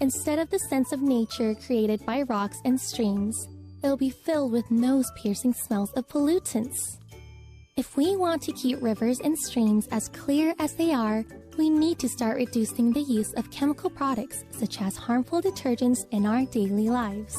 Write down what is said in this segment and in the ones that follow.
Instead of the sense of nature created by rocks and streams, it'll be filled with nose-piercing smells of pollutants. If we want to keep rivers and streams as clear as they are, we need to start reducing the use of chemical products such as harmful detergents in our daily lives.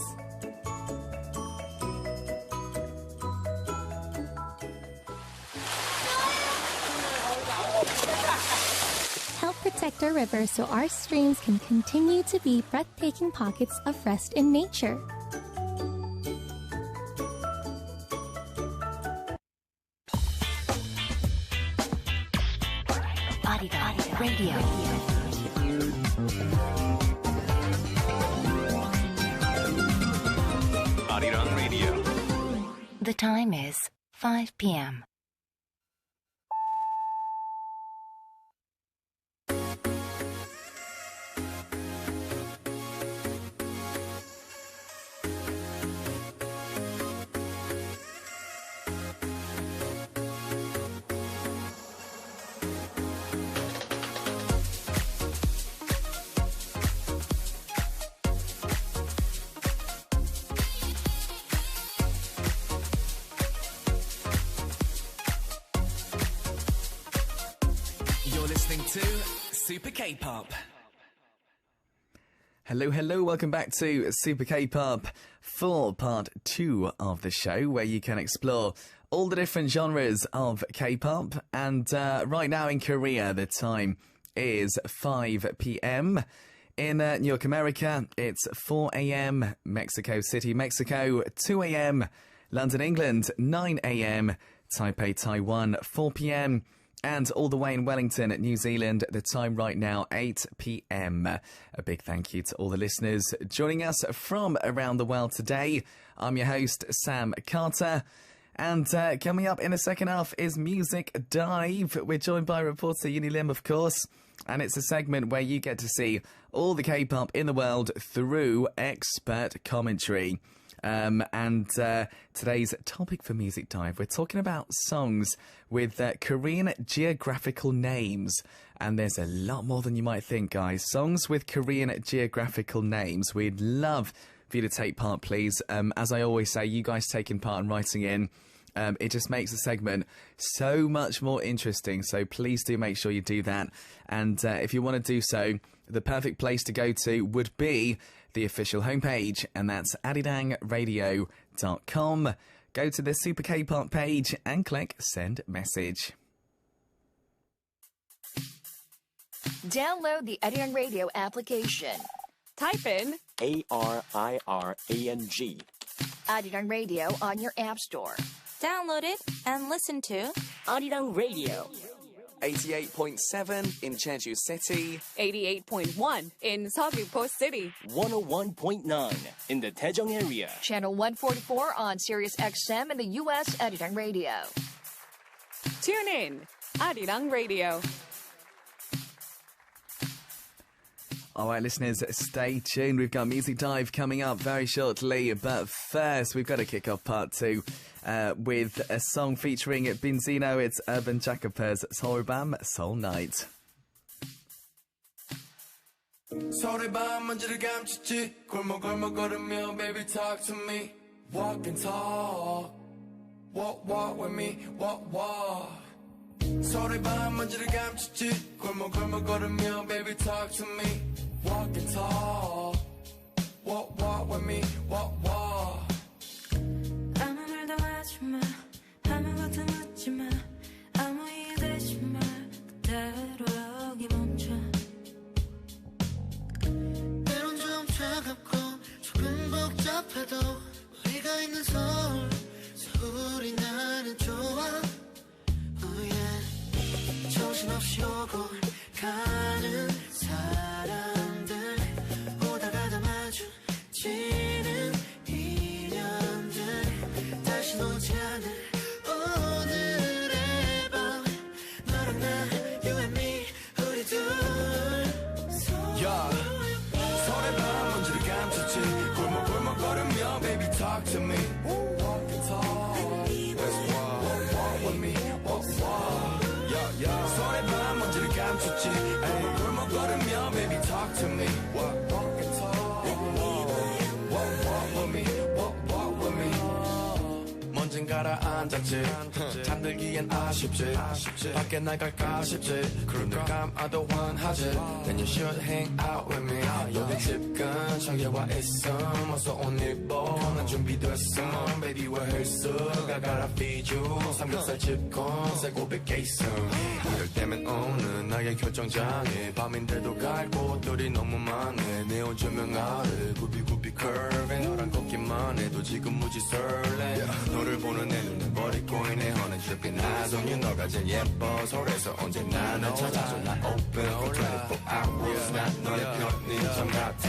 Help protect our rivers so our streams can continue to be breathtaking pockets of rest in nature. Arirang Radio. Arirang Radio. The time is 5 p.m. To Super Kpop. Hello, welcome back to Super Kpop for part 2 of the show, where you can explore all the different genres of K-pop. And right now in Korea, the time is 5 p.m. In New York, America, it's 4 a.m. Mexico City, Mexico, 2 a.m. London, England, 9 a.m. Taipei, Taiwan, 4 p.m. And all the way in Wellington, New Zealand, the time right now, 8 p.m. A big thank you to all the listeners joining us from around the world today. I'm your host, Sam Carter. And coming up in the second half is Music Dive. We're joined by reporter Yuni Lim, of course. And it's a segment where you get to see all the K-pop in the world through expert commentary. Today's topic for Music Dive, we're talking about songs with Korean geographical names. And there's a lot more than you might think, guys. Songs with Korean geographical names. We'd love for you to take part, please. As I always say, you guys taking part and writing in, it just makes the segment so much more interesting. So please do make sure you do that. And if you want to do so, the perfect place to go to would be the official homepage, and that's arirangradio.com. Go to the Super K-pop page and click Send Message. Download the Arirang Radio application. Type in Arirang. Arirang Radio on your app store. Download it and listen to Arirang Radio. 88.7 in Jeju City. 88.1 in Seogwipo City. 101.9 in the Daejeong area. Channel 144 on Sirius XM in the U.S. Arirang Radio. Tune in. Arirang Radio. All right, listeners, stay tuned. We've got Music Dive coming up very shortly. But first, we've got to kick off part 2 with a song featuring Binzino. It's Urban Jackpot's Seoulbam Seoul Night. 서울의 밤 먼지를 감췄지 골목골목 걸으며 baby talk to me walk and talk walk with me walk 서울의 밤 먼지를 감췄지 골목골목 걸으며 baby talk to me walk and talk walk with me walk 아무 말도 하지마 아무것도 묻지마 아무 이해되지 마 그대로 여기 멈춰 때론 좀 차갑고 조금 복잡해도 우리가 있는 서울이 나는 좋아 oh yeah. 정신없이 오고 가는 사람들 오다가다 마주치는 인연들 다시 놓지 않을 오늘의 밤 너랑 나 you and me 우리 둘 서울의 밤 먼지를 감췄지 골목골목 걸으며 baby talk to me walk and talk let's walk with me walk 서울의 밤 먼지를 감췄지 골목골목 가라앉았지 잠들기엔 아쉽지 밖에 나갈까 싶지 눈을 감아도 환하지 Then you should hang out with me 여기 집 근처에 와 있음 어서 옷 입어 난 준비됐음 Baby we're here soon I gotta feed you 삼겹살 집콘 새고백 게있음 이럴 때면 오는 나의 결정장애 밤인데도 갈 곳들이 너무 많네 네온 조명 아래 굽이 curve 너랑 걷기만 해도 지금 무지 설레 너를 보는 내 눈에 버리고 있네 Honey dripping eyes on you 너가 제일 예뻐 서울에서 언제나 날 찾아줘 나 open for 24 hours 난 너의 편의점 같아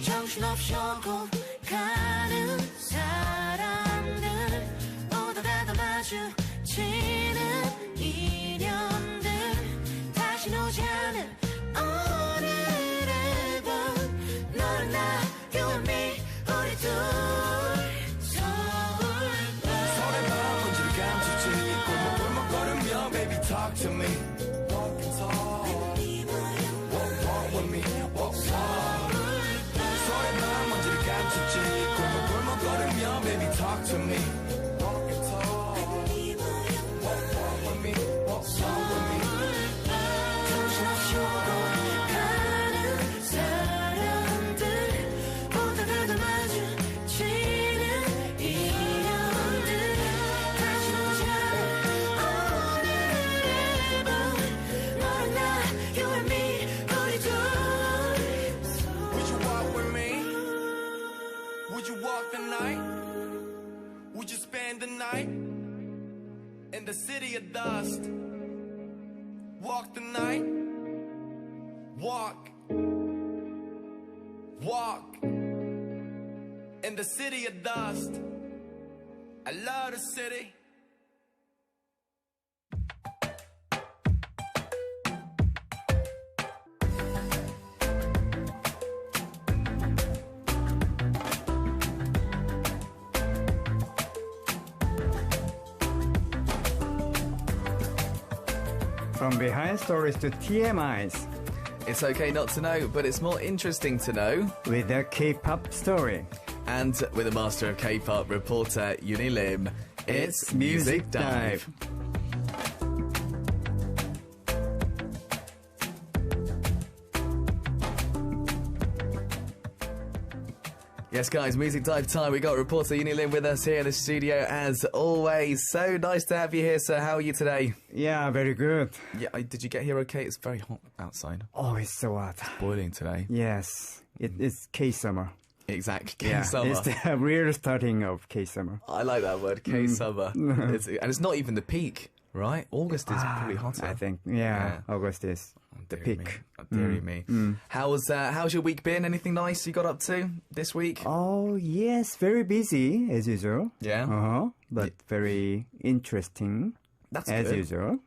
정신없이 오고 가는 사람들 오다가도 마주치는 인연들 다시 오지 않을 오늘의 밤 너랑 나 you and me 우리 둘 설레 밤 먼지를 감추지 골목 걸으며 baby talk to me walk and talk walk with me walk 설레 밤 먼지를 감추지 골목 걸으며 baby talk to me walk and talk walk with me walk with me 정신없이 오고 가는 사람들 오다가도 마주치는 인연들 다시 오지 않을 오늘의 밤 너랑 나 you and me 우리 둘 Would you walk with me? Would you walk the night? Would you spend the night in the city of dust? Walk the night? Walk in the city of dust. I love the city. From behind stories to TMIs. It's okay not to know, but it's more interesting to know. With a K-pop story. And with a master of K-pop reporter, Yuni Lim, it's Music Dive. Yes, guys, Music Dive time. We got reporter Yuni Lim with us here in the studio, as always. So nice to have you here, sir. How are you today? Yeah, very good. Yeah, did you get here okay? It's very hot outside. Oh, it's so hot. Boiling today. Yes, it's K-summer. Exactly, Yeah, K-summer. it's the real starting of K-summer. I like that word, K-summer. And it's not even the peak, right? August is probably hotter. I think, yeah. August is the peak. Me. Dearie me. How's your week been? Anything nice you got up to this week? Oh, yes, very busy as usual. Yeah? But very interesting. That's as good. usual.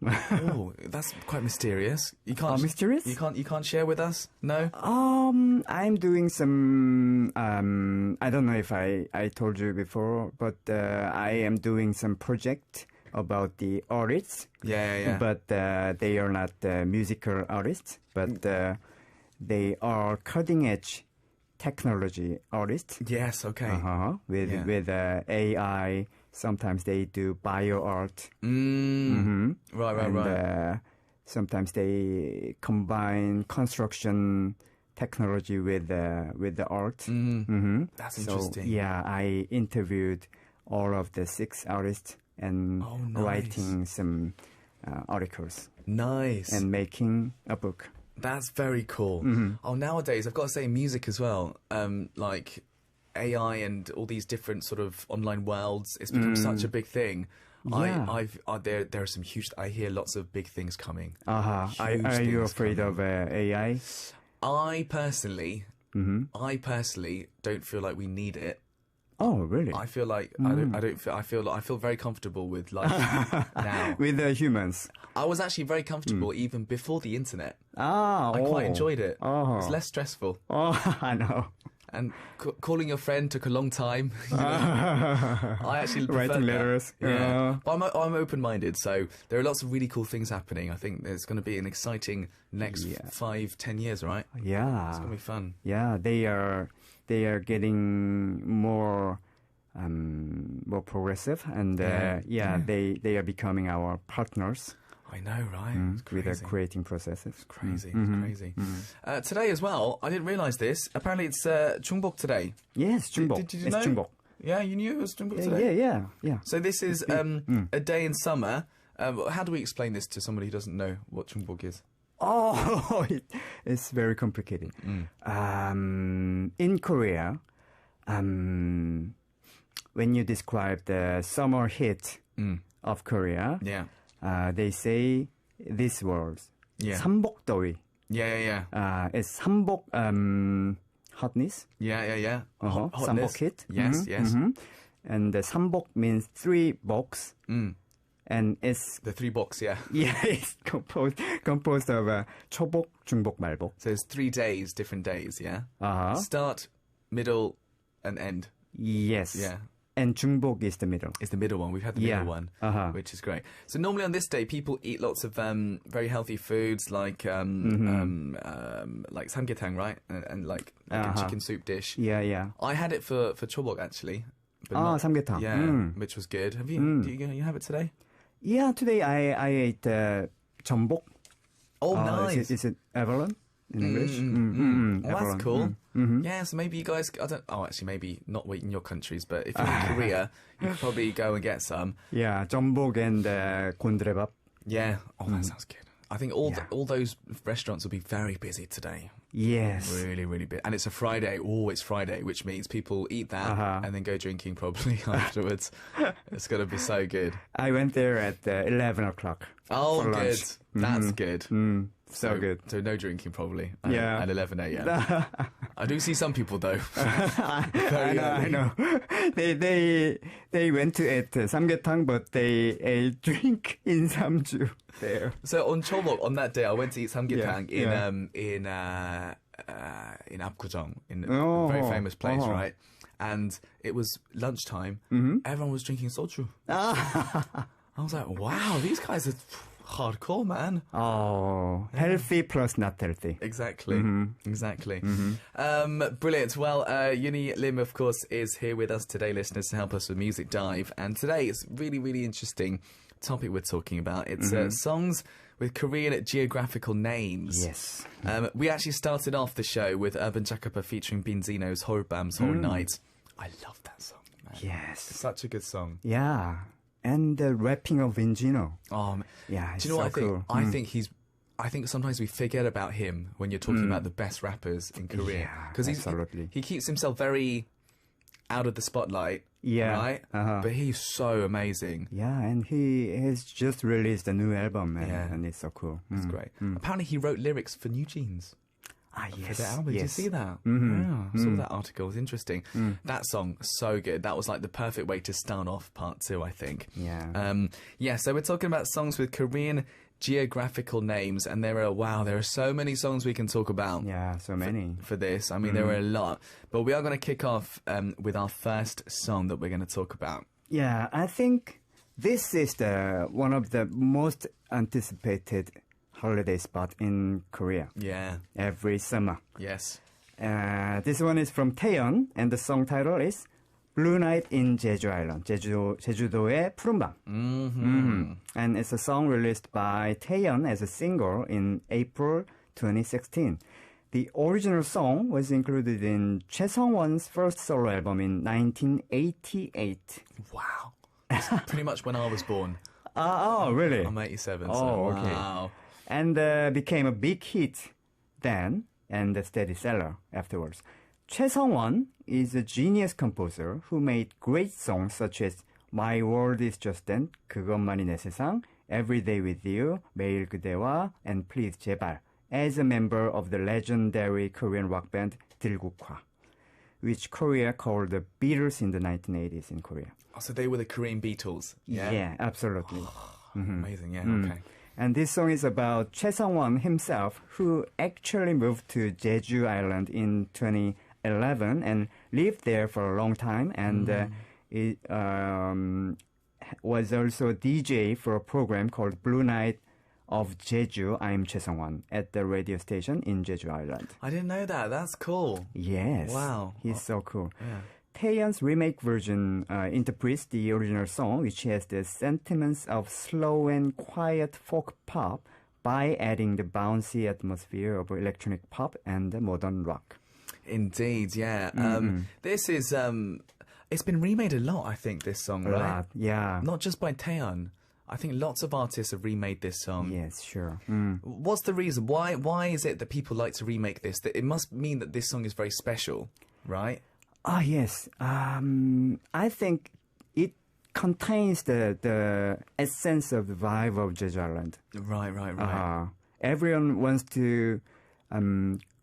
Oh, that's quite mysterious. You can't mysterious? You can't share with us? No? I'm doing some I don't know if I told you before, but I am doing some project about the artists. Yeah. But they are not musical artists, but they are cutting edge technology artists. Yes, okay. With AI. Sometimes they do bio art. Right. Sometimes they combine construction technology with the art. That's interesting. Yeah, I interviewed all of the 6 artists and writing some articles. Nice. And making a book. That's very cool. Oh, nowadays, I've got to say music as well. Like AI and all these different sort of online worlds, it's become such a big thing. Yeah. There are some huge. I hear lots of big things coming. Are you afraid of AI? I personally don't feel like we need it. Oh, really? I feel like I feel very comfortable with life now. With the humans. I was actually very comfortable even before the internet. I quite enjoyed it. Oh. It's less stressful. Oh, I know. And calling your friend took a long time. You know? I actually writing letters. Yeah, but I'm open-minded, so there are lots of really cool things happening. I think there's going to be an exciting next 5-10 years, right? Yeah, it's going to be fun. Yeah, they are getting more more progressive, and they are becoming our partners. I know, right? With the creating processes. It's crazy, crazy. Today as well, I didn't realise this. Apparently it's Jungbok today. Yes, Jungbok. Did you it's know? Jungbok. Yeah, you knew it was Jungbok today? Yeah. So this is a day in summer. How do we explain this to somebody who doesn't know what Jungbok is? Oh, it's very complicated. In Korea, when you describe the summer heat of Korea, they say these words. 삼복더위. Yeah. It's 삼복 hotness. Yeah. Hotness. 삼복 heat. Yes. And the 삼복 means 3 boks. And it's the 3 boks, yeah. Yeah, it's composed of 초복, 중복, 말복. So it's 3 days, different days, yeah. Start, middle, and end. Yes. Yeah. And 중복 is the middle. It's the middle one. We've had the middle one, which is great. So normally on this day, people eat lots of very healthy foods like samgyetang, right? And like a chicken soup dish. Yeah. I had it for chobok actually. samgyetang. Yeah, which was good. Have you? Do you have it today? Yeah, today I ate 전복. Oh, nice. Is it abalone in English? Well, that's cool. Yeah, so maybe you guys, actually maybe not in your countries, but if you're in Korea, you could probably go and get some. Yeah, 전복 and 곤드레밥. Yeah. Oh, that sounds good. I think all those restaurants will be very busy today. Yes. Really, really busy. And it's a Friday. Oh, it's Friday, which means people eat that and then go drinking probably afterwards. It's going to be so good. I went there at 11 o'clock. Oh, good. That's good. So good. So no drinking probably at 11 a.m. I do see some people though. I know. They went to eat samgyetang, but they ate drink in samju there. So on Chobok, on that day, I went to eat samgyetang in Apgujeong, in a very famous place, right? And it was lunchtime. Everyone was drinking soju. I was like, wow, these guys are hardcore, man. Oh, healthy plus not healthy. Exactly. Brilliant. Well, Yuni Lim, of course, is here with us today, listeners, to help us with Music Dive. And today it's really, really interesting topic we're talking about. It's songs with Korean geographical names. Yes. We actually started off the show with Urban Chakapa featuring Binzino's Horbam's Whole Night. I love that song, man. Yes. It's such a good song. Yeah. And the rapping of Vinjino. Yeah, do you know what I think? Cool. I think sometimes we forget about him when you're talking about the best rappers in Korea. Because he keeps himself very out of the spotlight. Yeah. Right? But he's so amazing. Yeah, and he has just released a new album, and it's so cool. It's great. Apparently he wrote lyrics for New Jeans. Yes. For the album. Did you see that? Yeah, I saw that article. It was interesting. That song, so good. That was like the perfect way to start off part 2, I think. Yeah. So we're talking about songs with Korean geographical names, and there are so many songs we can talk about. Yeah, so many. For this. I mean, there are a lot. But we are going to kick off with our first song that we're going to talk about. Yeah, I think this is one of the most anticipated holiday spot in Korea. Yeah. Every summer. Yes. This one is from Taeyeon, and the song title is Blue Night in Jeju Island. 제주도의 푸른밤. And it's a song released by Taeyeon as a single in April 2016. The original song was included in Choi Sung-won's first solo album in 1988. Wow. That's pretty much when I was born. Oh, really? I'm 87, so okay. Wow. And became a big hit then, and a steady seller afterwards. Choi Sung-won is a genius composer who made great songs such as My World is Just Then, 그것만이 내 세상, Every Day with You, 매일 그대와, and Please 제발, as a member of the legendary Korean rock band 들국화, which Korea called the Beatles in the 1980s in Korea. Oh, so they were the Korean Beatles? Yeah, absolutely. Amazing, okay. And this song is about Choi Sung-won himself, who actually moved to Jeju Island in 2011 and lived there for a long time, and was also a DJ for a program called Blue Night of Jeju. I'm Choi Sung-won at the radio station in Jeju Island. I didn't know that. That's cool. Yes. Wow. He's so cool. Yeah. Taeyeon's remake version interprets the original song, which has the sentiments of slow and quiet folk pop, by adding the bouncy atmosphere of electronic pop and modern rock. Indeed, yeah. This is, it's been remade a lot, I think, this song, right? Lot, yeah. Not just by Taeyeon. I think lots of artists have remade this song. Yes, sure. What's the reason? Why is it that people like to remake this? It must mean that this song is very special, right? Ah, yes. I think it contains the essence of the vibe of Jeju Island. Right. Everyone wants to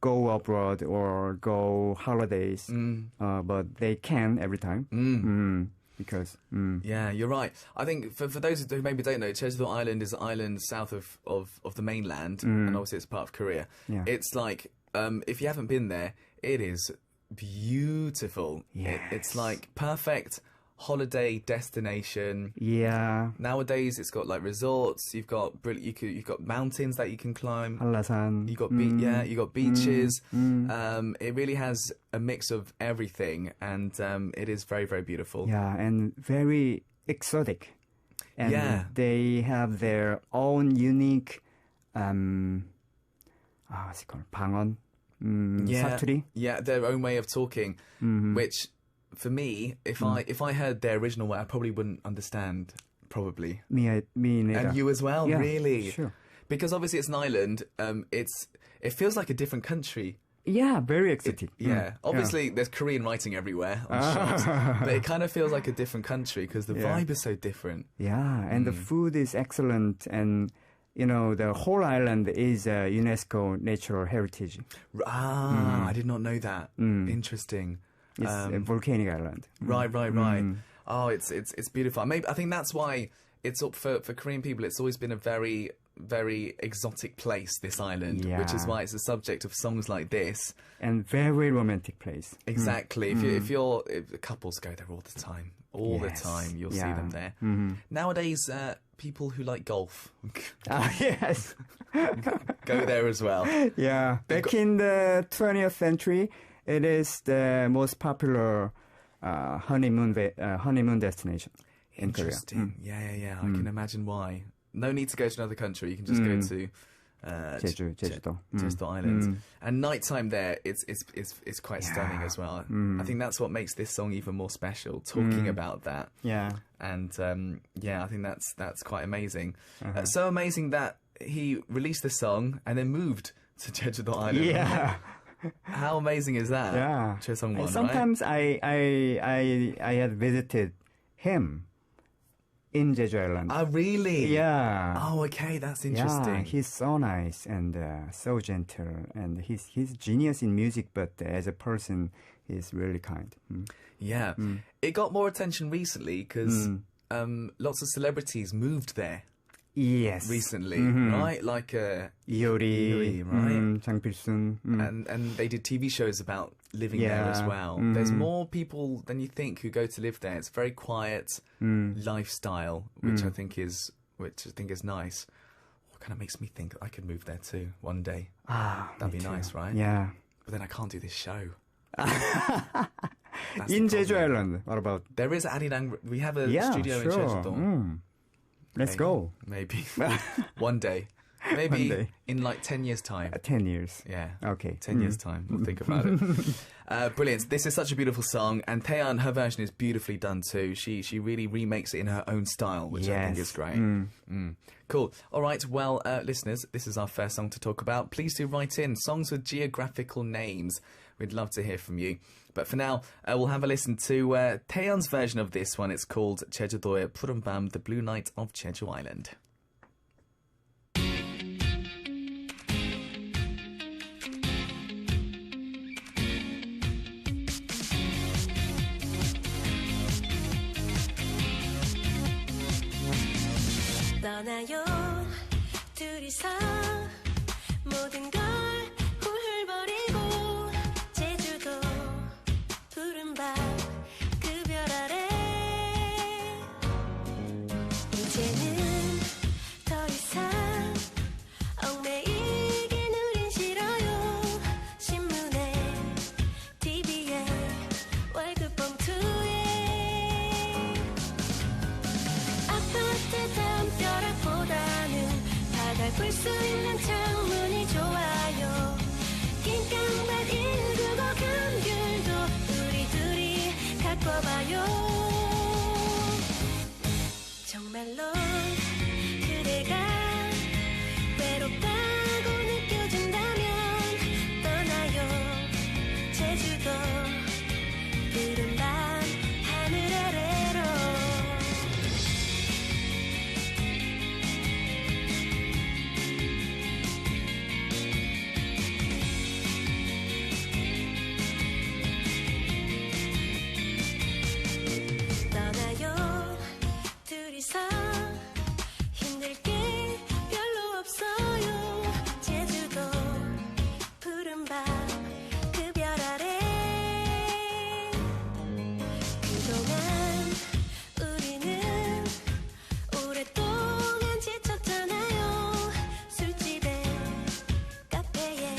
go abroad or go holidays, but they can every time. Because yeah, you're right. I think for those who maybe don't know, Jeju Island is an island south of the mainland, and obviously it's part of Korea. Yeah. It's like if you haven't been there, it is beautiful. Yes. It's like perfect holiday destination. Yeah. Nowadays, it's got like resorts. You've got you've got mountains that you can climb. 한라산. You got you got beaches. It really has a mix of everything, and it is very, very beautiful. Yeah, and very exotic. And yeah, they have their own unique what's it called? 방언. 사투리. Yeah, their own way of talking, which for me, if I heard their original way, I probably wouldn't understand. Probably me neither. And you as well, yeah, really? Sure. Because obviously it's an island. It feels like a different country. Yeah, very exotic. Obviously there's Korean writing everywhere on shops, but it kind of feels like a different country because the vibe is so different. Yeah, and the food is excellent, and you know the whole island is UNESCO Natural Heritage. I did not know that. Interesting. It's a volcanic island. Right. Oh, it's beautiful. Maybe I think that's why it's up for Korean people. It's always been a very, very exotic place, this island, which is why it's the subject of songs like this. And very romantic place. Exactly. If couples go there all the time, the time, you'll see them there. Nowadays, people who like golf, yes, go there as well. Yeah, back in the 20th century, it is the most popular honeymoon destination in Korea. Interesting. Yeah. I can imagine why. No need to go to another country. You can just go to Jeju Island. And nighttime there, it's quite stunning as well. I think that's what makes this song even more special. Talking about that. Yeah. And I think that's quite amazing. So amazing that he released the song and then moved to Jeju Island. Yeah. How amazing is that? Yeah. Choesung-won, sometimes I had visited him in Jeju Island. Oh, really? Yeah. Oh, okay, that's interesting. Yeah, he's so nice and so gentle, and he's genius in music, but as a person, he's really kind. Yeah. It got more attention recently because lots of celebrities moved there. Yes. Recently, right? Like Yuri, right? Jang Pil-sun. And they did TV shows about living there as well. There's more people than you think who go to live there. It's a very quiet lifestyle, which I think is nice. It kind of makes me think I could move there too one day. That'd be nice, right? Yeah. But then I can't do this show. In Jeju Island, what about? There is Arirang. We have a studio in Jeju. Let's go. Maybe. One day. Maybe One day. in like 10 years' time. 10 years. Yeah. Okay. 10 years' time. We'll think about it. Brilliant. This is such a beautiful song. And Taeyeon, her version is beautifully done too. She really remakes it in her own style, which I think is great. Cool. All right. Well, listeners, this is our first song to talk about. Please do write in songs with geographical names. We'd love to hear from you. But for now, we'll have a listen to Taeyeon's version of this one. It's called 제주도의 푸른 밤, The Blue Night of Jeju Island. 떠나요 둘이서 모든 걸 훌훌버리고 제주도 푸른 밤 그 별 아래 이제는 더 이상 얽매이긴 우린 싫어요 신문에 TV에 월급 봉투 볼 수 있는 창문이 좋아요 낑깡밭 195 감귤도 우리 둘이 갖고 봐요 정말로 그대가 외롭다고 느껴진다면 떠나요 제주도 푸른 밤 하늘 아래로 떠나요 둘이서 힘들 게 별로 없어요 제주도 푸른 밤 그 별 아래 그동안 우리는 오랫동안 지쳤잖아요 술집에 카페에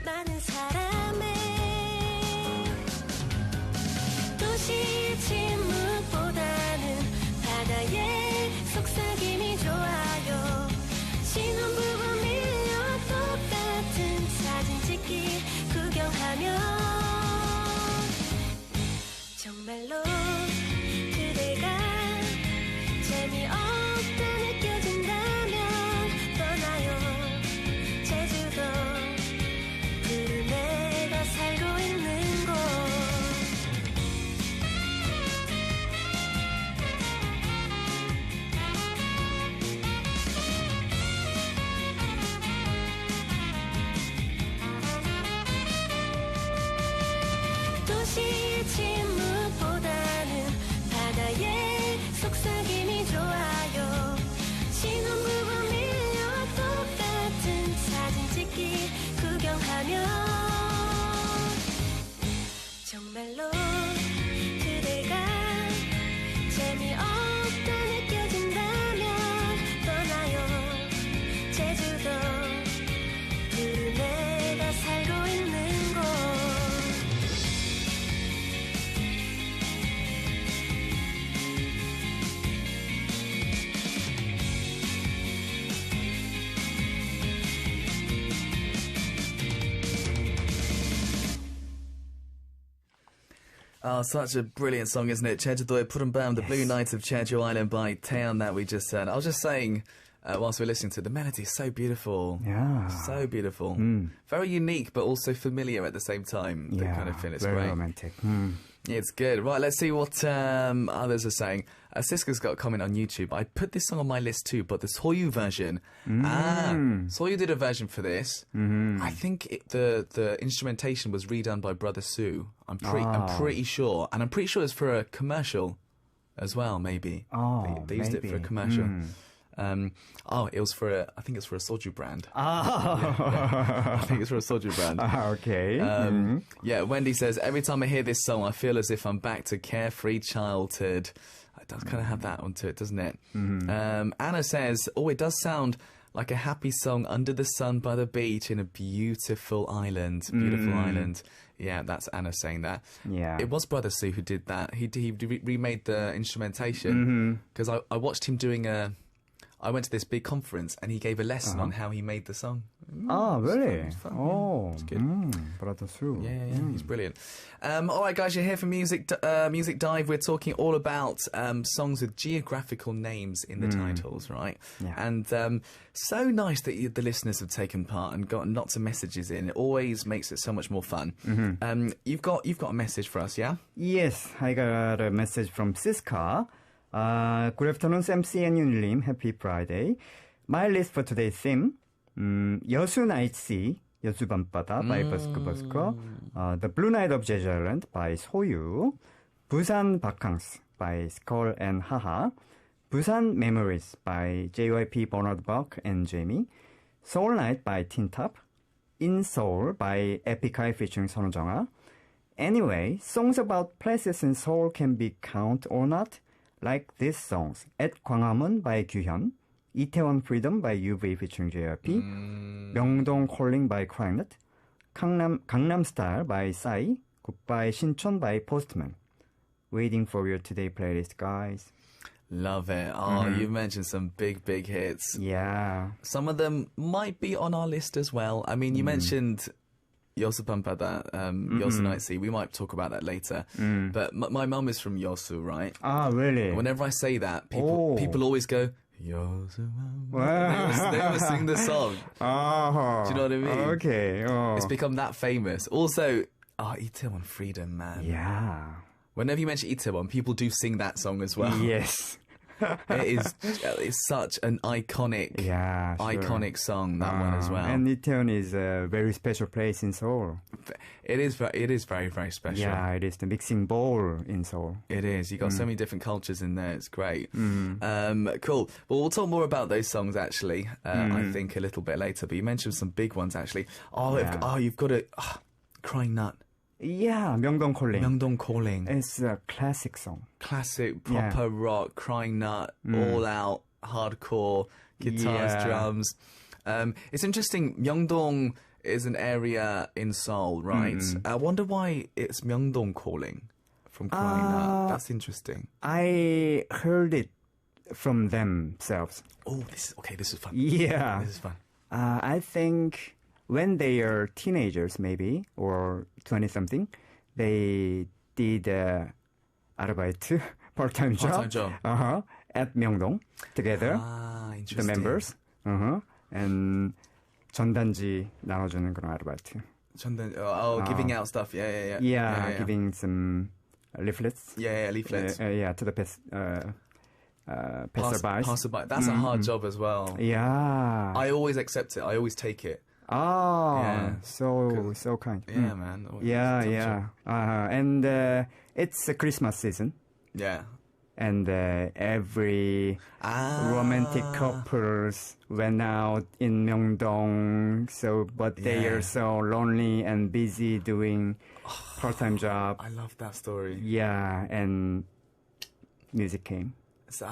많은 사람에 도시의 침묵보다는 바다의 속삭임이 좋아요 신혼부부 밀려 똑같은 사진 찍기 구경하며 정말로 그대가 재미없다 느껴진다면 떠나요 제주도 푸른 내가 살고 있는 곳 도시의 침묵보다는 바다의 속삭임이 좋아요 신혼부부 밀려 똑같은 사진 찍기 구경하며 정말로 그대가 재미없다 느껴진다면 떠나요 제주도 푸른 내가 살고 있는 곳 Oh, such a brilliant song, isn't it? 제주도의 푸른 밤, The Blue Night of Jeju Island by Taeyeon that we just heard. I was just saying, whilst we were listening to it, the melody is so beautiful. Yeah. So beautiful. Very unique, but also familiar at the same time. The kind of feel. It's very great. romantic. It's good. Right, let's see what others are saying. Siska's got a comment on YouTube. I put this song on my list too, but the Soyu version. Soyu did a version for this. I think the instrumentation was redone by Brother Sue. I'm pretty sure. And I'm pretty sure it's for a commercial as well, maybe. They used it for a commercial. It was for I think it's for a soju brand. I think it's for a soju brand. Okay. Yeah, Wendy says, every time I hear this song, I feel as if I'm back to carefree childhood. It does kind of have that onto it, doesn't it? Anna says, it does sound like a happy song under the sun by the beach in a beautiful island. Beautiful island. Yeah, that's Anna saying that. Yeah. It was Brother Sue who did that. He remade the instrumentation. Because I watched him doing I went to this big conference and he gave a lesson on how he made the song. Really? It's fun. Oh, it's good. Brother Sue. Yeah, he's brilliant. All right, guys, you're here for Music Dive. We're talking all about songs with geographical names in the titles, right? Yeah. And so nice that the listeners have taken part and gotten lots of messages in. It always makes it so much more fun. You've got a message for us, yeah? Yes, I got a message from Siska. Good afternoon, MC and Yuni Lim. Happy Friday. My list for today's theme, 여수 Night Sea, 여수 밤바다 by 버스커, The Blue Night of Jeju Island by 소유, 부산 바캉스 by Skull and Haha, 부산 Memories by JYP Bernard Buck and Jamie, Soul Night by Tin Top, In Seoul by Epic High featuring 선우정아. Anyway, songs about places in Seoul can be count or not, like these songs. At 광화문 by 규현, 이태원 Freedom by UV featuring JYP, 명동 Calling by Crynet, 강남 Style by Psy, Goodbye 신촌 by Postman. Waiting for your today playlist, guys. Love it. Oh, you mentioned some big hits. Yeah. Some of them might be on our list as well. I mean, you mentioned Yosu Pampada, Yosu Nightsea. We might talk about that later. But my mum is from Yosu, right? Ah, really? Whenever I say that, people always go, Yosu Pampada. They always sing the song. Oh. Do you know what I mean? Okay. Oh. It's become that famous. Also, Itaewon Freedom, man. Yeah. Whenever you mention Itaewon, people do sing that song as well. Yes. It's such an iconic song, that one as well. And Itaewon is a very special place in Seoul. It is very, very special. Yeah, it is the mixing bowl in Seoul. It is. You got so many different cultures in there. It's great. Cool. Well, we'll talk more about those songs actually. I think a little bit later. But you mentioned some big ones actually. You've got a Crying Nut. Yeah, Myeongdong Calling. Myeongdong Calling. It's a classic song. Classic, proper rock, Crying Nut, all out, hardcore, guitars, drums. It's interesting, Myeongdong is an area in Seoul, right? I wonder why it's Myeongdong Calling from Crying Nut. That's interesting. I heard it from themselves. Oh, this is fun. Yeah. This is fun. I think when they are teenagers, maybe, or 20-something, they did Arbeit, part-time job. At Myeongdong, together, the members. And 전단지 나눠주는 그런 아르바이트. Giving out stuff, yeah. Yeah, giving some leaflets. Yeah, leaflets. To the passerbys. Passerby. That's a hard job as well. Yeah. I always accept it. I always take it. Oh, yeah. So kind. Yeah, man. Yeah. And it's a Christmas season. Yeah. And every romantic couples went out in Myeongdong. But they are so lonely and busy doing part-time job. I love that story. Yeah, and music came. So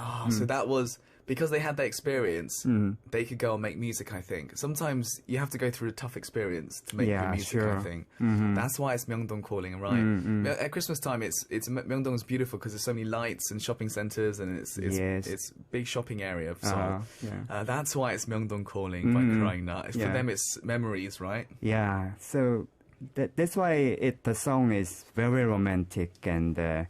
that was because they had that experience. They could go and make music. I think sometimes you have to go through a tough experience to make good music. Sure. I think that's why it's Myeongdong Calling, right? At Christmas time, it's Myeongdong's beautiful because there's so many lights and shopping centers, and it's big shopping area of Seoul. That's why it's Myeongdong Calling by Crying Nut. For them, it's memories, right? Yeah. So that's why the song is very romantic and a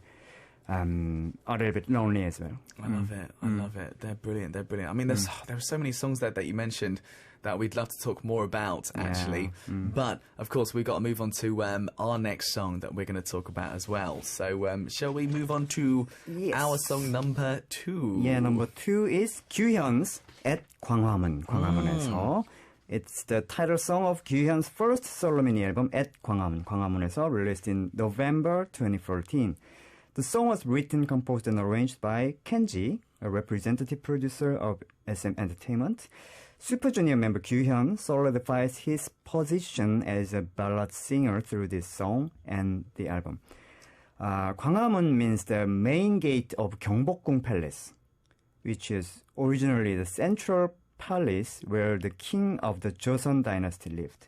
little bit lonely as well. I love it. I love it. They're brilliant. I mean, there are so many songs that you mentioned that we'd love to talk more about, actually. But, of course, we've got to move on to our next song that we're going to talk about as well. So, shall we move on to our song number 2? Yeah, number 2 is 규현's at 광화문에서. It's the title song of 규현's first solo mini album at 광화문에서, released in November 2014. The song was written, composed, and arranged by Kenji, a representative producer of SM Entertainment. Super Junior member Kyuhyun solidifies his position as a ballad singer through this song and the album. 광화문 means the main gate of 경복궁 Palace, which is originally the central palace where the king of the Joseon dynasty lived.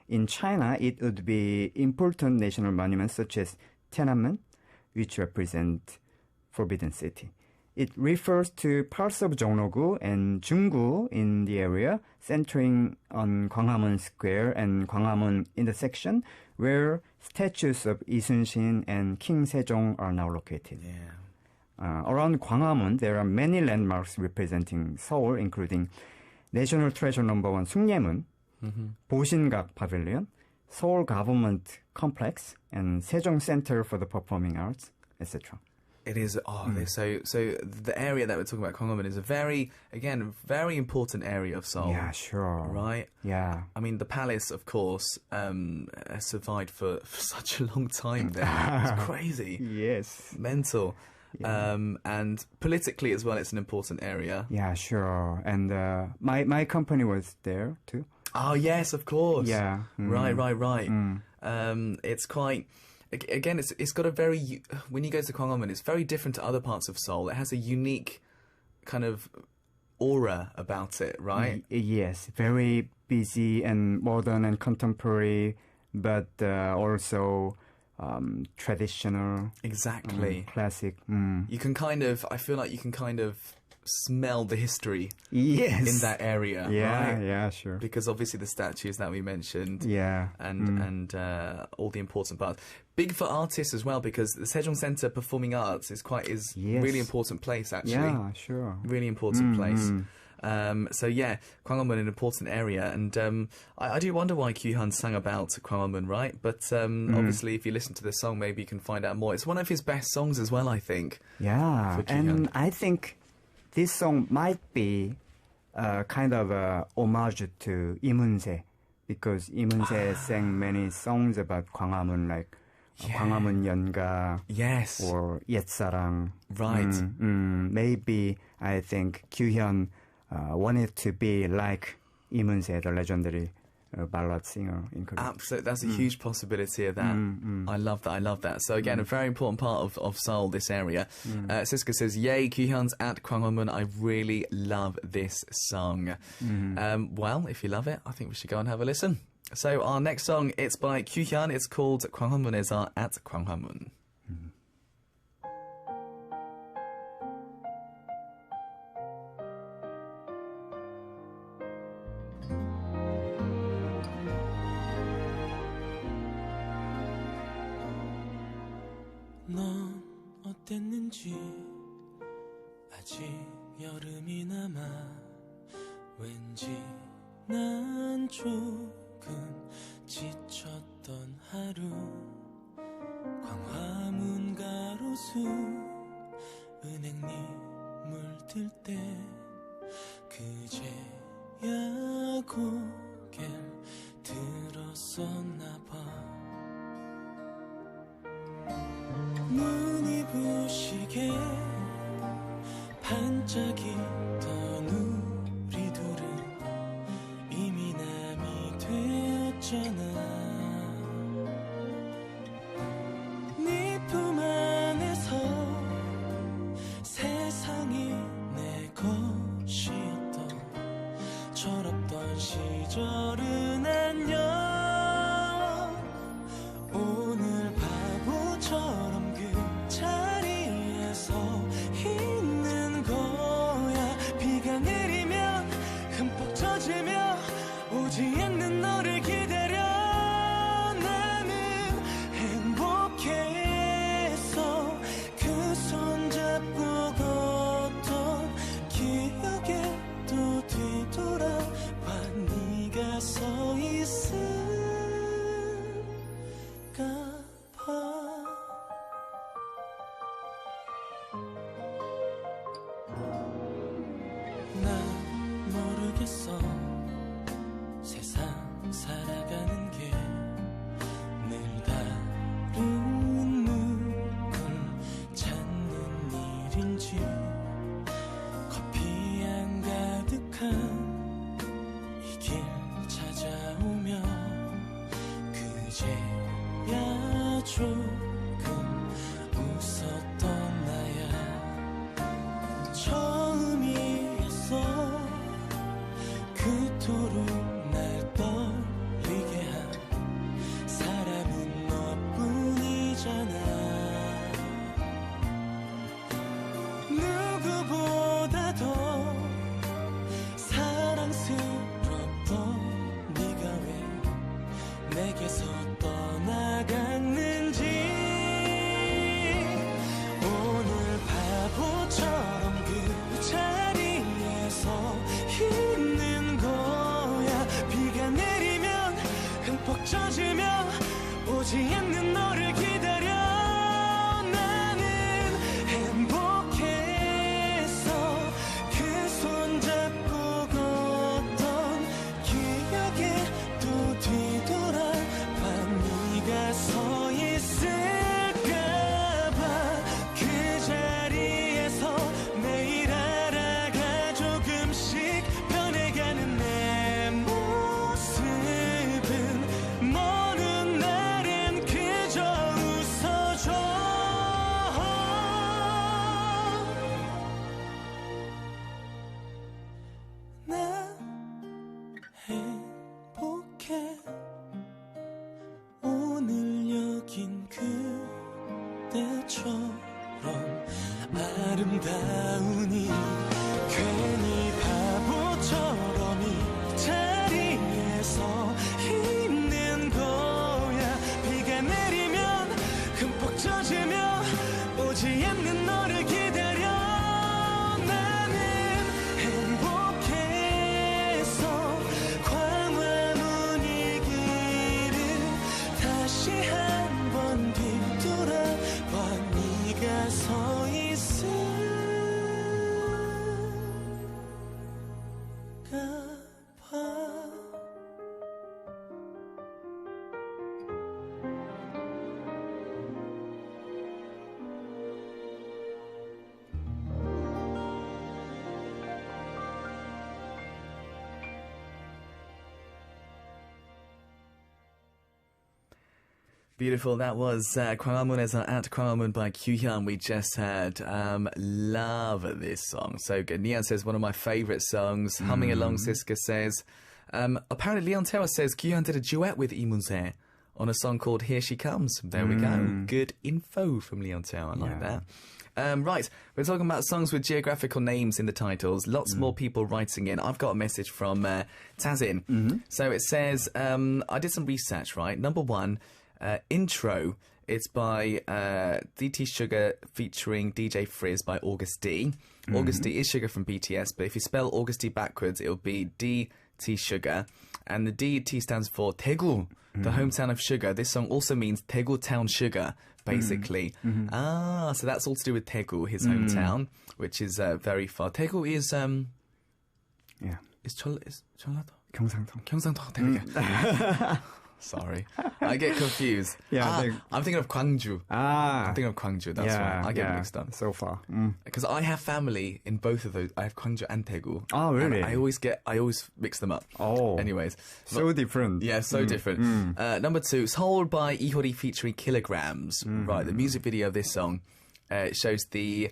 In China, it would be important national monuments such as Tiananmen, which represent Forbidden City. It refers to parts of Jongno-gu and Jung-gu in the area, centering on Gwanghwamun Square and Gwanghwamun intersection, where statues of Lee Sun-shin and King Sejong are now located. Around Gwanghwamun, there are many landmarks representing Seoul, including National Treasure No. 1 숭례문, 보신각 Pavilion, Seoul Government Complex, and Sejong Center for the Performing Arts, etc. It is. So the area that we're talking about, Gwanghwamun, is a very important area of Seoul. Yeah, sure. Right? Yeah. I mean, the palace, of course, has survived for such a long time there. It's crazy. Yes. Mental. Yeah. And politically as well, it's an important area. Yeah, sure. And my company was there too. Oh, yes, of course. Yeah. Right. It's quite... Again, it's got a very... When you go to Gwanghwamun, it's very different to other parts of Seoul. It has a unique kind of aura about it, right? Yes, very busy and modern and contemporary, but also traditional, exactly, classic. You can kind of, I feel like you can kind of smell the history in that area, right? Yeah, sure. Because obviously the statues that we mentioned, and all the important parts. Big for artists as well, because the Sejong Center Performing Arts is really important place, actually. Yeah, sure. Really important place. So yeah, Gwanghwamun, an important area, and I do wonder why Kyuhyun sang about Gwanghwamun, right? But obviously, if you listen to the song, maybe you can find out more. It's one of his best songs as well, I think. Yeah, and I think this song might be kind of a homage to Lee Mun-se, because Lee Mun-se sang many songs about Gwanghwamun, like Gwanghwamun Yeonga, or Yetsarang. Right. Maybe I think Kyuhyun wanted to be like Lee Mun-se, the legendary ballad singer in Korea. Absolutely, that's a huge possibility of that. I love that. So again, a very important part of Seoul, this area. Siska says, yay, Kyuhyun's at Gwanghwamun. I really love this song. Well, if you love it, I think we should go and have a listen. So our next song, it's by Kyuhyun. It's called Gwanghwamun is our at Gwanghwamun. 넌 어땠는지 아직 여름이 남아 왠지 난 조금 지쳤던 하루 광화문 가로수 은행잎 물들 때 그제야 고개를 들었었나 봐 눈이 부시게 반짝이던 우리 둘은 이미 남이 되었잖아 네 품 안에서 세상이 내 것이었던 철없던 시절은 안녕 오늘 바보처럼 자리에서 있는 거야 비가 내리면 흠뻑 젖으며 오지 않는 너를 기다려 나는 행복했어 그 손잡고 걷던 기억에 또 뒤돌아봐 네가 서 있을까 봐 난 모르겠어 세상 살아가는 게 늘 다른 누굴 찾는 일인지 커피향 가득한 이 길 찾아오며 그제야 조금 웃었던 나야 처음이었어 그토록 날 떨리게 한 사람은 너뿐이잖아 누구보다도 사랑스럽던 네가 왜 내게서 떠나갔는지 오늘 바보처럼 그 자리에서 있는 거야 비가 내리면 흠뻑 젖으며 오지 않는 너를 기다려 때처럼 아름다우니 괜히 바보처럼 이 자리에서 있는 거야. 비가 내리면 흠뻑 젖으며 오지 않는 너를 기다려. 나는 행복해서 광화문이 길을 다시 한번 뒤돌아봐. 네가 서 Beautiful. That was 광화문에서 at 광화문 by Kyuhyun. We just heard. Love this song. So good. Neon says one of my favourite songs. Humming along, Siska says. Apparently Leon Terra says Kyuhyun did a duet with Lee Moon-se on a song called Here She Comes. There we go. Good info from Leon Terra. I like that. Right, we're talking about songs with geographical names in the titles. Lots more people writing in. I've got a message from Tazin. So it says, I did some research, right? Number one, Intro. It's by DT Sugar featuring DJ Frizz by August D. August D is Sugar from BTS, but if you spell August D backwards, it'll be DT Sugar. And the DT stands for Daegu, the hometown of Sugar. This song also means Daegu Town Sugar, basically. Ah, so that's all to do with Daegu, his hometown, which is very far. Daegu is 전라도. 경상도. There we go. Sorry, I get confused. I'm thinking of Gwangju. I'm thinking of Gwangju. That's right. I get mixed up so far. Because I have family in both of those. I have Gwangju and Daegu. Oh, really? I always mix them up. Oh, anyways, so different. Yeah, so different. Number two, Soul by Ihori featuring Kilograms. Right, the music video of this song shows the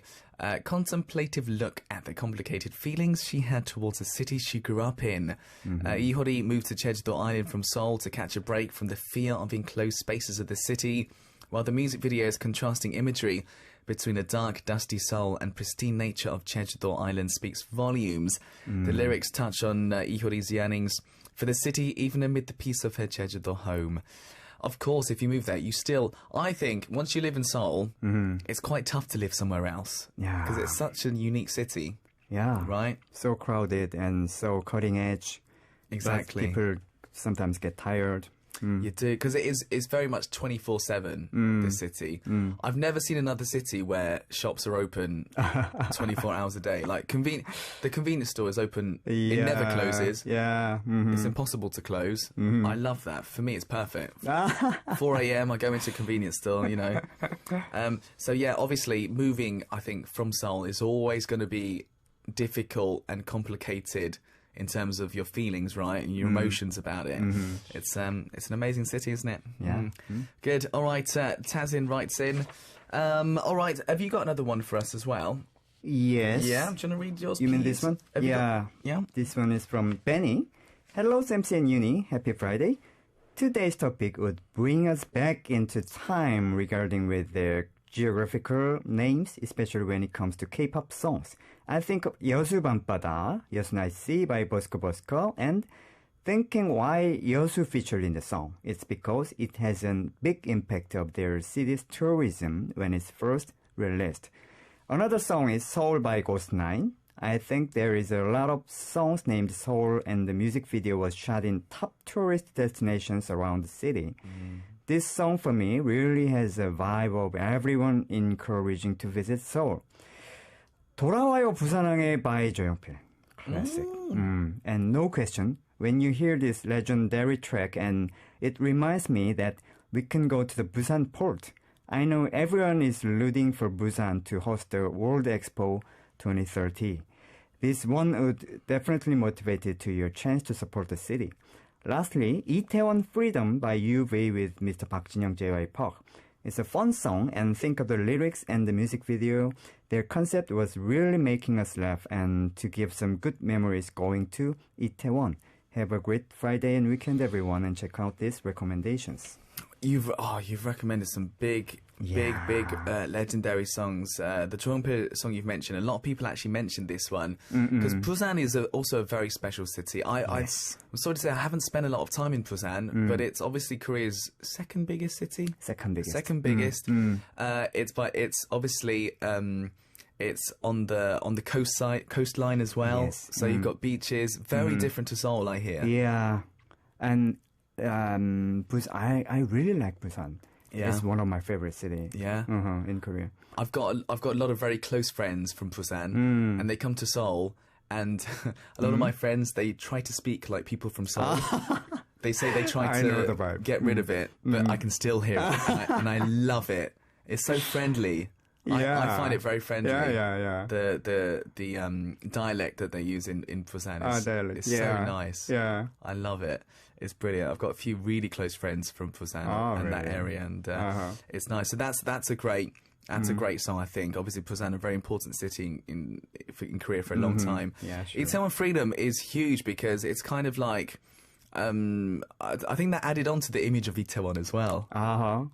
contemplative look at the complicated feelings she had towards the city she grew up in. Ihori moved to Jeju-do Island from Seoul to catch a break from the fear of enclosed spaces of the city, while the music video's contrasting imagery between the dark, dusty Seoul and pristine nature of Jeju-do Island speaks volumes. The lyrics touch on Ihori's yearnings for the city, even amid the peace of her Jeju-do home. Of course, if you move there, I think, once you live in Seoul, it's quite tough to live somewhere else. Yeah. Because it's such a unique city. Yeah. Right? So crowded and so cutting edge. Exactly. People sometimes get tired. You do, because it's very much 24/7, this city. I've never seen another city where shops are open 24 hours a day. Like, the convenience store is open, it never closes. Yeah. It's impossible to close. I love that. For me, it's perfect. 4 a.m, I go into a convenience store, you know. So yeah, obviously, moving, I think, from Seoul is always going to be difficult and complicated in terms of your feelings, right, and your emotions about it. It's an amazing city, isn't it? Yeah. Good. All right, Tazin writes in. All right, have you got another one for us as well? Yes. Yeah, do you want to read yours, You mean please? this one? Yeah. This one is from Benny. Hello, MC and Yuni. Happy Friday. Today's topic would bring us back into time regarding with their geographical names, especially when it comes to K-pop songs. I think of 여수 밤바다, 여수 날씨 by Bosco Bosco, and thinking why 여수 featured in the song. It's because it has a big impact of their city's tourism when it's first released. Another song is Seoul by Ghost 9. I think there is a lot of songs named Seoul, and the music video was shot in top tourist destinations around the city. This song for me really has a vibe of everyone encouraging to visit Seoul. 돌아와요 부산항에 by 조용필. Classic. And no question, when you hear this legendary track, and it reminds me that we can go to the Busan port. I know everyone is rooting for Busan to host the World Expo 2030. This one would definitely motivate you to your chance to support the city. Lastly, Itaewon Freedom by UV with Mr. Park Jin-young, JY Park. It's a fun song, and think of the lyrics and the music video. Their concept was really making us laugh and to give some good memories going to Itaewon. Have a great Friday and weekend, everyone, and check out these recommendations. You've recommended some big Big legendary songs. The Chongpil song you've mentioned, a lot of people actually mentioned this one because Busan is also a very special city. I'm sorry to say I haven't spent a lot of time in Busan, but it's obviously Korea's second biggest city. Second biggest. It's obviously it's on the coastline as well. Yes. So you've got beaches, very different to Seoul, I hear. Yeah, and Busan, I really like Busan. Yeah. It's one of my favorite cities. Yeah, in Korea. I've got a lot of very close friends from Busan, and they come to Seoul, and a lot of my friends, they try to speak like people from Seoul. They say they try to get rid of it, but I can still hear it, and I love it. It's so friendly. Yeah. I find it very friendly. Yeah. The dialect that they use in Busan is so nice. Yeah. I love it. It's brilliant. I've got a few really close friends from Busan and that area, and it's nice. So that's a great song, I think. Obviously, Busan, a very important city in Korea for a long time. Yeah, sure. Itaewon Freedom is huge because it's kind of like. I think that added on to the image of Itaewon as well.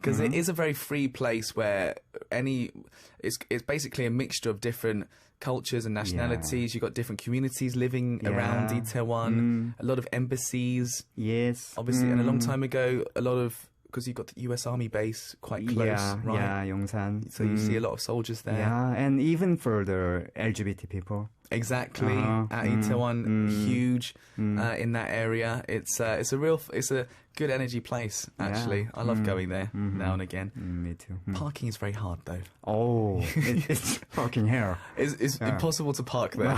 Because it is a very free place where it's basically a mixture of different cultures and nationalities. You've got different communities living around Itaewon, a lot of embassies. Yes. Obviously, and a long time ago, because you've got the US Army base quite close, right? Yeah, Yongsan. So you see a lot of soldiers there. Yeah, and even for the LGBT people. Exactly. At Itaewon, huge in that area. It's a good energy place, actually. I love going there now and again. Me too. Parking is very hard, though. Oh, it's parking here. It's impossible to park there.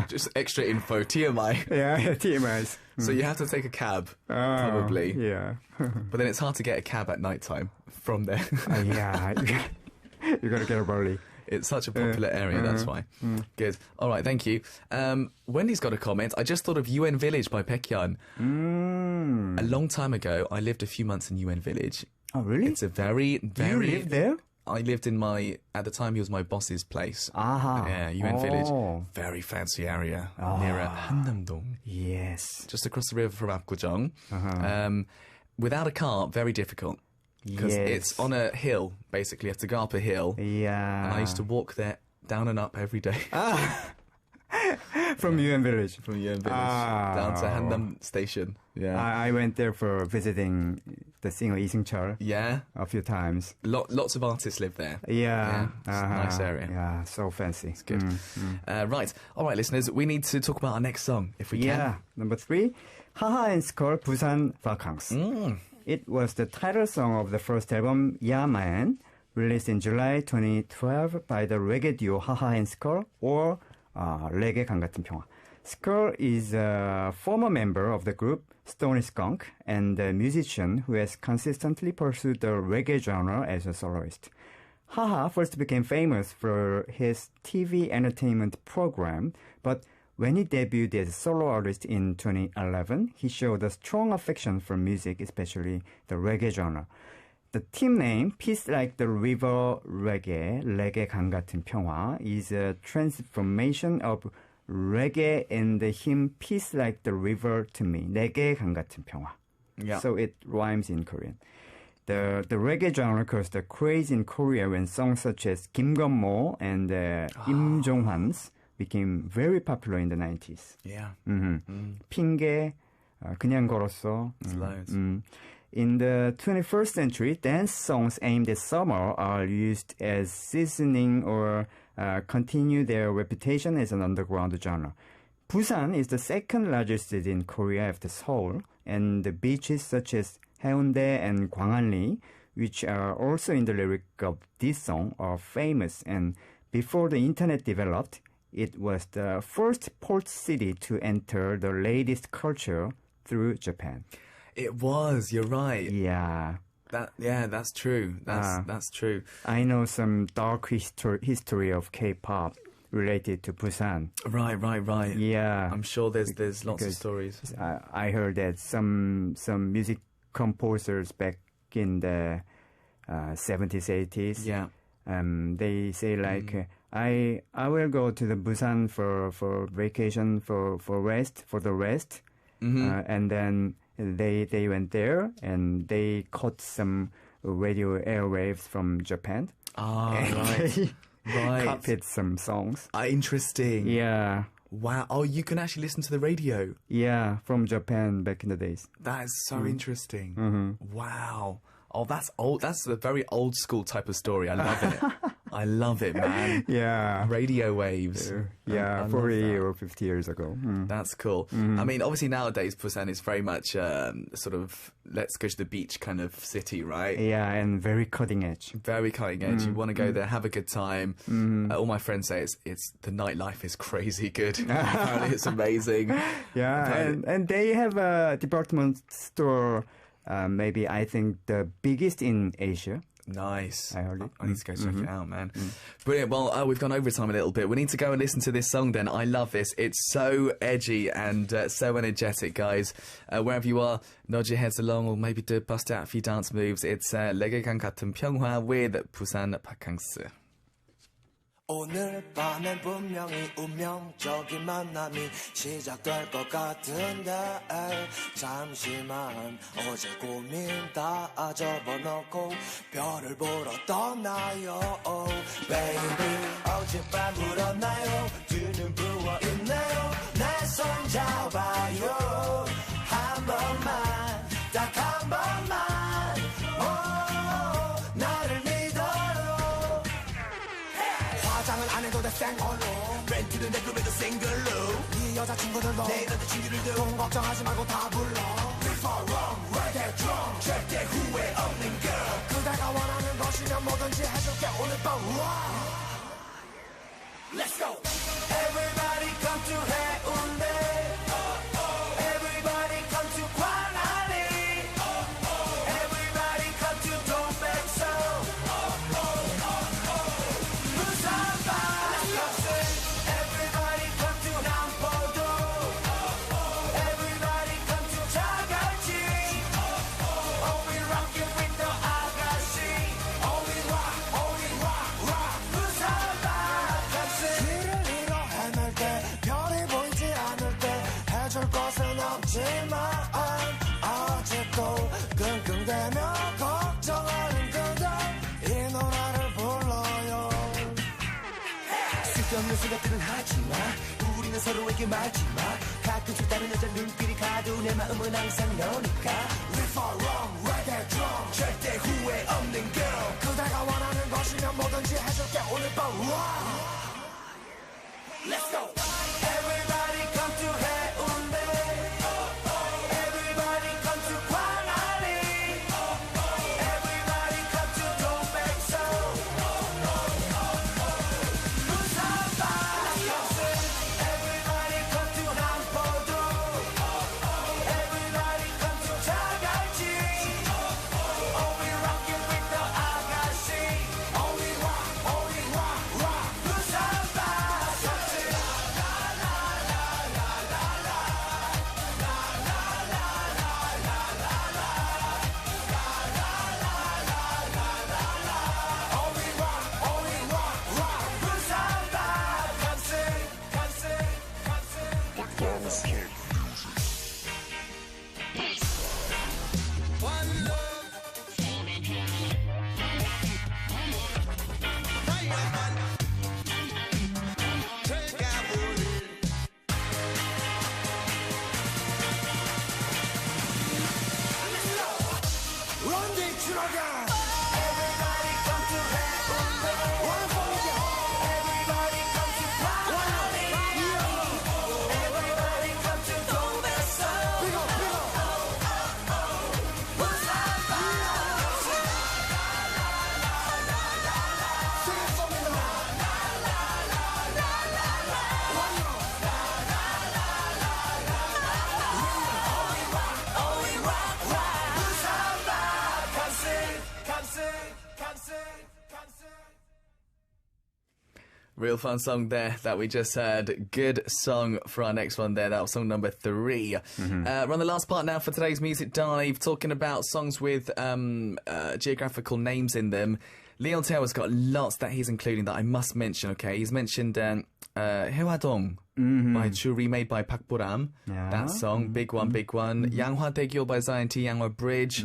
Just extra info, TMI. Yeah, TMIs. So you have to take a cab, probably. Yeah. But then it's hard to get a cab at night time from there. Yeah. You gotta get up early. It's such a popular area, that's why. Good. All right, thank you. Wendy's got a comment. I just thought of UN Village by Baekhyun. A long time ago, I lived a few months in UN Village. Oh, really? It's a very, very... You lived there? I lived at the time, he was my boss's place. Yeah, UN Village. Very fancy area near Hannam-dong. Yes. Just across the river from Apgujeong. Without a car, very difficult. Because it's on a hill, basically. You have to go up a hill. Yeah. And I used to walk there down and up every day. From UN Village. From UN Village. Down to Hannam Station. Yeah. I went there for visiting the singer Lee Seung-chul. Yeah. A few times. Lots of artists live there. Yeah. It's a nice area. Yeah, so fancy. It's good. Right. All right, listeners, we need to talk about our next song, if we can. Yeah. Number 3, Haha and Skull Busan Vacances. It was the title song of the first album, Yeah Man, released in July 2012 by the reggae duo Haha and Skull, or 레게 강 같은 평화. Skull is a former member of the group Stony Skunk and a musician who has consistently pursued the reggae genre as a soloist. Haha first became famous for his TV entertainment program, but when he debuted as a solo artist in 2011, he showed a strong affection for music, especially the reggae genre. The team name, Peace Like the River Reggae, 레게 강 같은 평화, is a transformation of reggae and the hymn Peace Like the River to me, 레게 강 같은 평화. Yeah. So it rhymes in Korean. The reggae genre caused a craze in Korea when songs such as Kim Gon-mo and Im Jong-hwan's became very popular in the 90s. Yeah. 핑계, 그냥 걸었어. Loads. In the 21st century, dance songs aimed at summer are used as seasoning or continue their reputation as an underground genre. Busan is the second largest city in Korea after Seoul, and the beaches such as Haeundae and Gwanghwaneoli, which are also in the lyric of this song, are famous. And before the internet developed, it was the first port city to enter the latest culture through Japan. It was, you're right. Yeah. That's true. That's true. I know some dark history of K-pop related to Busan. Right. Yeah. I'm sure there's lots of stories. I heard that some music composers back in the 70s, 80s. Yeah. They say like, I will go to the Busan for vacation, for the rest. And then they went there and they caught some radio airwaves from Japan. Ah, And right. they copied some songs. Interesting. Yeah. Wow. Oh, you can actually listen to the radio. Yeah, from Japan back in the days. That is so interesting. Mm-hmm. Wow. Oh, that's old. That's a very old school type of story. I love it. I love it, man. Yeah. Radio waves. Yeah, I 40 love that. or 50 years ago. That's cool. I mean, obviously nowadays Busan is very much sort of let's go to the beach kind of city, right? Yeah, and very cutting edge. Very cutting edge. You want to go there, have a good time. All my friends say it's the nightlife is crazy good. Apparently it's amazing. Yeah, and they have a department store, maybe I think the biggest in Asia. Nice. I heard it. I need to go check it out, man. Brilliant. Well, we've gone over time a little bit. We need to go and listen to this song then. I love this. It's so edgy and so energetic, guys. Wherever you are, nod your heads along or maybe bust out a few dance moves. It's 레게강 같은 평화 with 부산 바캉스. 오늘 밤엔 분명히 운명적인 만남이 시작될 것 같은데 잠시만 어제 고민 다 접어놓고 별을 보러 떠나요 Baby 어젯밤 울었나요 뒤는 부어있네요 내 손 잡아요 한 번만 딱 한 번만 안 해도 돼 생얼로 렌트는 내 꿈에도 싱글로 네 여자친구들도 내 남자친구들도 돈 걱정하지 말고 다 불러 If I'm wrong, right or wrong 절대 후회 없는 girl 그대가 원하는 것이면 뭐든지 해줄게 오늘 밤 Let's go Everybody come to 해운대 Everybody come to 광안리 Everybody come to 동백섬 아직도 끙끙대며 걱정하는 그대 이 노래를 불러요 쓸데없는 생각들은 하지마 우리는 서로에게 말지마 가끔씩 다른 여자 눈길이 가도 내 마음은 항상 너니까 If I'm wrong, right or wrong 절대 후회 없는 girl 그대가 원하는 것이면 뭐든지 해줄게 오늘 밤 Let's go Everybody come to 해운대 Everybody come to 광안리 Everybody come to 동백섬 부산바 Everybody come to 남포동 Everybody come to 자갈치 Only rockin' with the 아가씨 Only rock 부산바 Real fun song there that we just heard. Good song for our next one there. That was song number 3. We're on the last part now for today's Music Dive, talking about songs with geographical names in them. Leon Taylor's got lots that he's including that I must mention, okay? He's mentioned Hewadong. by Chu, remade by Pak Boram. That song, Big One, Big One. Yanghwa Daegyo by Psy and T, Yanghwa Bridge.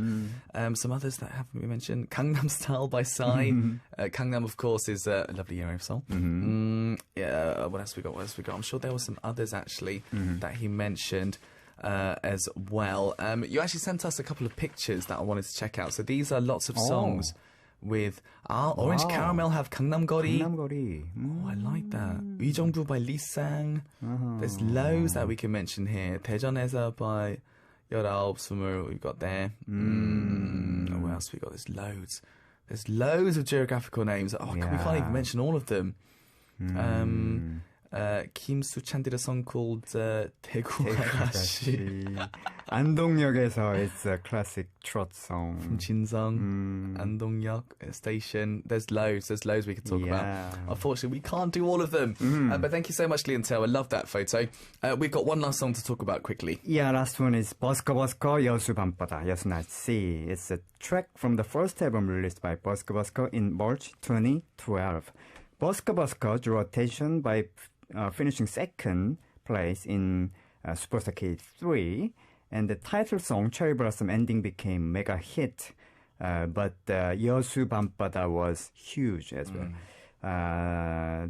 Some others that haven't been mentioned. Gangnam Style by Psy. Gangnam, of course, is a lovely area of song. Yeah, what else we got? I'm sure there were some others, actually, that he mentioned as well. You actually sent us a couple of pictures that I wanted to check out. So these are lots of songs with Orange Caramel have Gangnam Gori. Oh, I like that. Ujeongbu by Lee Sang. There's loads that we can mention here. Daejeon에서 by 19, 20 we've got there. What else we got? There's loads of geographical names. We can't even mention all of them. Kim Soo-chan did a song called 대구 아가씨. 안동역에서 it's a classic trot song. From Chinsung, Andong-yeok station. There's loads we could talk about. Unfortunately, we can't do all of them. But thank you so much, Lee and Teo. I love that photo. We've got one last song to talk about quickly. Yeah, last one is 버스커 여수 밤바다, 여수 night sea. It's a track from the first album released by 버스커 in March 2012. 버스커 drew attention by finishing second place in Super Kpop 3, and the title song Cherry Blossom Ending became mega hit, but 여수 밤바다 was huge as well.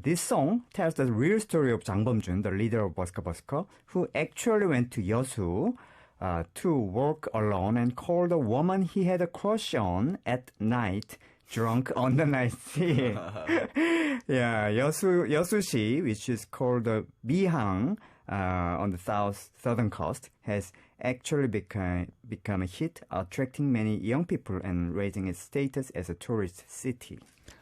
This song tells the real story of Jang Bum-jun, the leader of 버스커, who actually went to 여수 to work alone and called a woman he had a crush on at night, drunk on the night sea. Yeah, 여수시, which is called Bihang on the southern coast, has actually become a hit, attracting many young people and raising its status as a tourist city.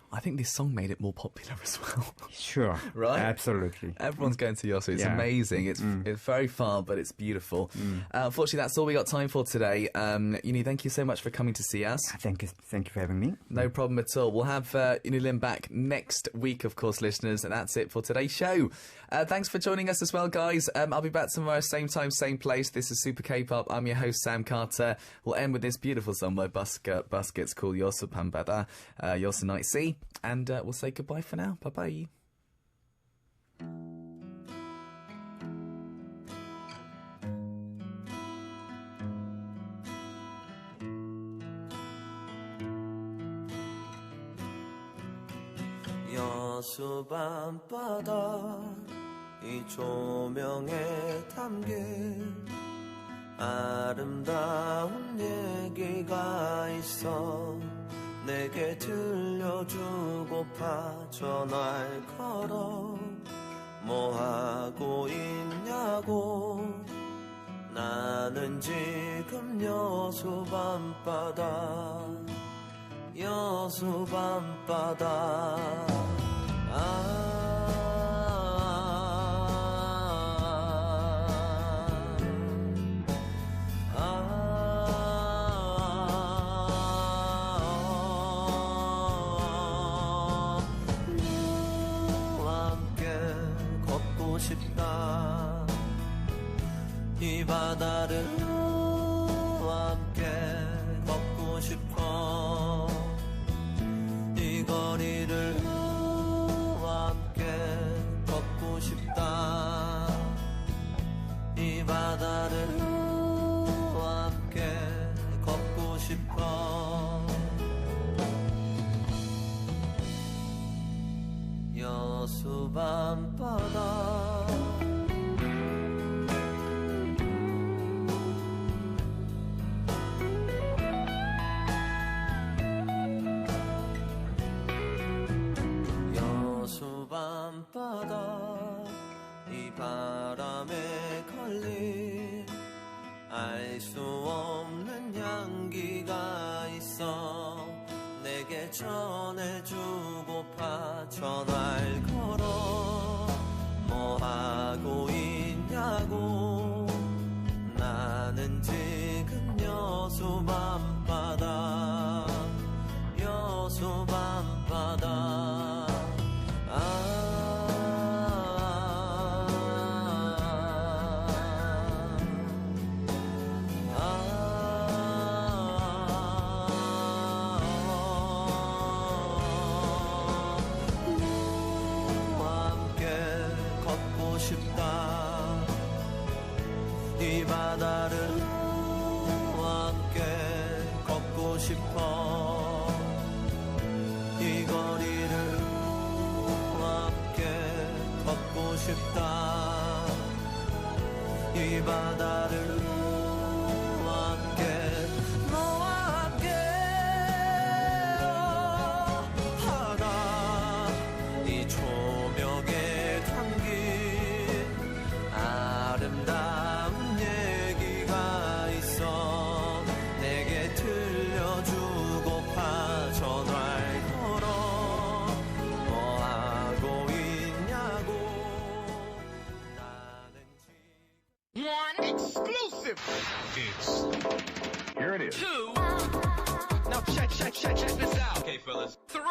I think this song made it more popular as well. Sure. Right? Absolutely. Everyone's going to Yosu. It's amazing. It's very far, but it's beautiful. Unfortunately, that's all we got time for today. Yuni, thank you so much for coming to see us. Thank you for having me. No problem at all. We'll have Yuni Lim back next week, of course, listeners. And that's it for today's show. Thanks for joining us as well, guys. I'll be back tomorrow, same time, same place. This is Super K-Pop. I'm your host, Sam Carter. We'll end with this beautiful song by Buskets called Yosu Pambada, Yosu Night Sea. And we'll say goodbye for now. Bye-bye. 여수 밤바다 이 조명에 담긴 아름다운 얘기가 있어 내게 들려주고파 전화를 걸어 뭐 하고 있냐고 나는 지금 여수 밤바다 이 바다를 함께 걷고 싶어 이 거리를 함께 걷고 싶다 이 바다를 함께 걷고 싶어 여수 밤바다 이 바람에 걸린 알 수 없는 향기가 있어 내게 전해주고파 전화를 걸어 뭐 하고 있냐고 나는 지금 여수 밤바다 싶다 싶다 이 바다를 너와 함께 너와 함께 하나 이 조명에 담긴 아름다운 얘기가 있어 내게 들려주고파 전화를 걸어 뭐 하고 있냐고 나는 One exclusive. Here it is. Two. Now check this out. Okay, fellas. Three.